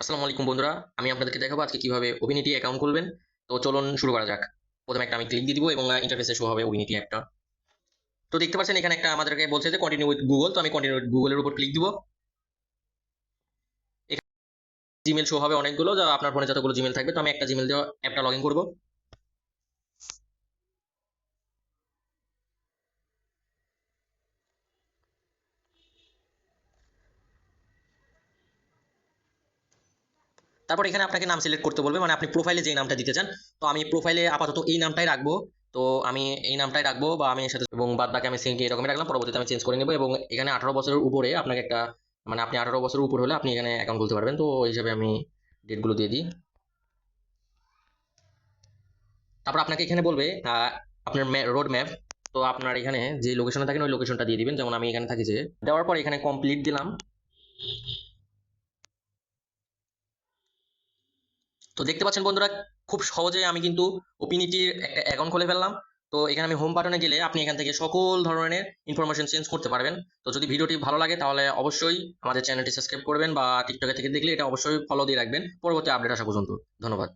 আসসালামু আলাইকুম বন্ধুরা, আমি আপনাদেরকে দেখাবো আজকে কিভাবে অভিনিটি অ্যাকাউন্ট খুলবেন। তো চলুন শুরু করা যাক। প্রথমে একটা আমি ক্লিক দিয়ে দিব এবং ইন্টারফেসে শো হবে অভিনিটি অ্যাপটা। তো দেখতে পাচ্ছেন এখানে একটা আমাদেরকে বলছে যে কন্টিনিউ উইথ গুগল, তো আমি কন্টিনিউ উইথ গুগলের উপর ক্লিক দিব। এখানে জিমেল শো হবে অনেকগুলো, যা আপনার ফোনে যতগুলো জিমেল থাকবে, তো আমি একটা জিমেল দিয়ে অ্যাপটা লগ ইন করবো। তারপর এখানে আপনাকে নাম সিলেক্ট করতে বলবে, মানে আপনি প্রোফাইলে যে নামটা দিতে চান। তো আমি প্রোফাইলে আপাতত এই নামটাই রাখবো। তো আমি এই নামটাই রাখবো, বা আমি এর সাথে এবং বাদ বাকি আমি সেম এরকমই রাখলাম, পরবর্তীতে আমি চেঞ্জ করে নেবো। এবং এখানে 18 বছরের উপরে আপনাকে একটা, মানে আপনি 18 বছরের উপর হলে আপনি এখানে অ্যাকাউন্ট খুলতে পারবেন। তো ওই হিসাবে আমি ডেটগুলো দিয়ে দিই। তারপর আপনাকে এখানে বলবে আপনার রোড ম্যাপ। তো আপনার এখানে যে লোকেশনে থাকেন ওই লোকেশনটা দিয়ে দিবেন, যেমন আমি এখানে থাকি, যে দেওয়ার পর এখানে কমপ্লিট দিলাম। তো দেখতে পাচ্ছেন বন্ধুরা, খুব সহজে আমি কিন্তু ওপিনিটির একটা অ্যাকাউন্ট খুলে ফেললাম। তো এখানে আমি হোম বাটনে গেলে আপনি এখান থেকে সকল ধরনের ইনফরমেশন চেঞ্জ করতে পারবেন। তো যদি ভিডিওটি ভালো লাগে তাহলে অবশ্যই আমাদের চ্যানেলটি সাবস্ক্রাইব করবেন, বা টিকটকে থেকে দেখলে এটা অবশ্যই ফলো দিয়ে রাখবেন পরবর্তী আপডেট আসা পর্যন্ত। ধন্যবাদ।